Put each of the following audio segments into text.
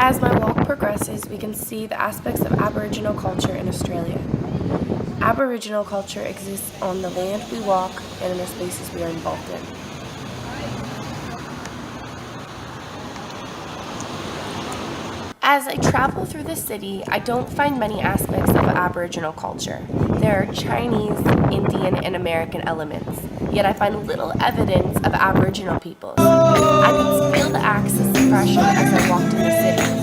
As my walk progresses, we can see the aspects of Aboriginal culture in Australia. Aboriginal culture exists on the land we walk and in the spaces we are involved in. As I travel through the city, I don't find many aspects of Aboriginal culture. There are Chinese, Indian, and American elements, yet I find little evidence of Aboriginal peoples. I could feel the acts of suppression as I walked in the city.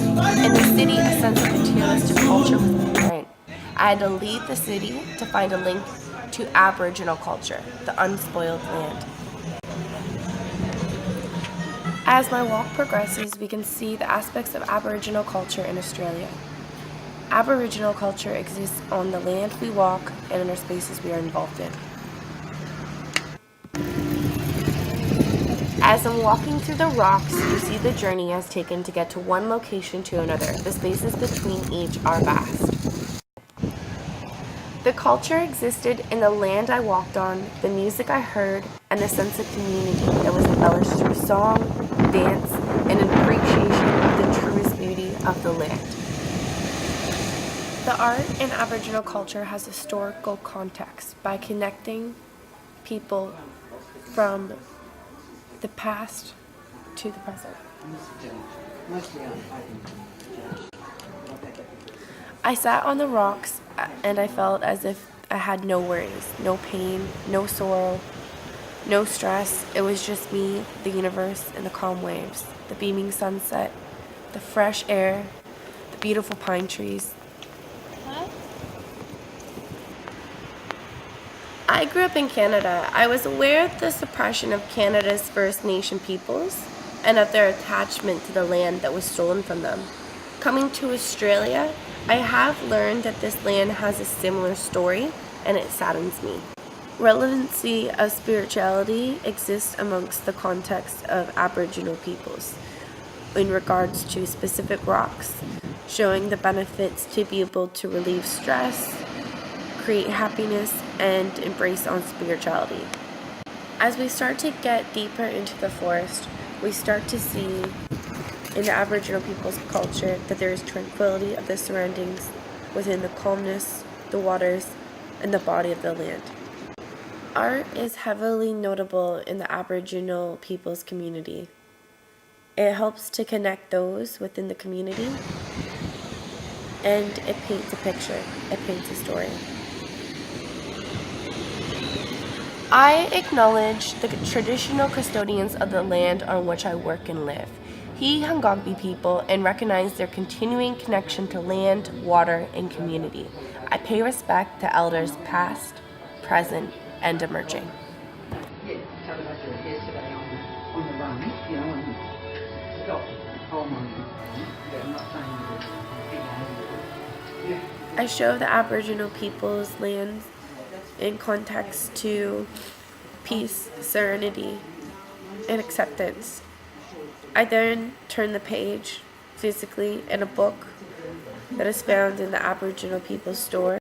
In the city, a sense of materialistic culture was apparent. I had to leave the city to find a link to Aboriginal culture, the unspoiled land. As my walk progresses, we can see the aspects of Aboriginal culture in Australia. Aboriginal culture exists on the land we walk and in the spaces we are involved in. As I'm walking through the rocks, you see the journey has taken to get to one location to another. The spaces between each are vast. The culture existed in the land I walked on, the music I heard, and the sense of community that was embellished through song, dance, and an appreciation of the truest beauty of the land. The art in Aboriginal culture has historical context by connecting people from the past to the present. I sat on the rocks and I felt as if I had no worries, no pain, no sorrow, no stress. It was just me, the universe, and the calm waves, the beaming sunset, the fresh air, the beautiful pine trees. I grew up in Canada. I was aware of the suppression of Canada's First Nation peoples and of their attachment to the land that was stolen from them. Coming to Australia, I have learned that this land has a similar story, and it saddens me. Relevancy of spirituality exists amongst the context of Aboriginal peoples in regards to specific rocks, showing the benefits to be able to relieve stress, create happiness, and embrace on spirituality. As we start to get deeper into the forest, we start to see in the Aboriginal people's culture that there is tranquility of the surroundings within the calmness, the waters, and the body of the land. Art is heavily notable in the Aboriginal people's community. It helps to connect those within the community, and it paints a picture, it paints a story. I acknowledge the traditional custodians of the land on which I work and live, Hungagbi people, and recognize their continuing connection to land, water, and community. I pay respect to elders past, present, and emerging. Yeah, tell about your yesterday on the run, you know, and got home on yeah, I'm not saying that. I show the Aboriginal people's lands in context to peace, serenity, and acceptance. I then turn the page physically in a book that is found in the Aboriginal people's store.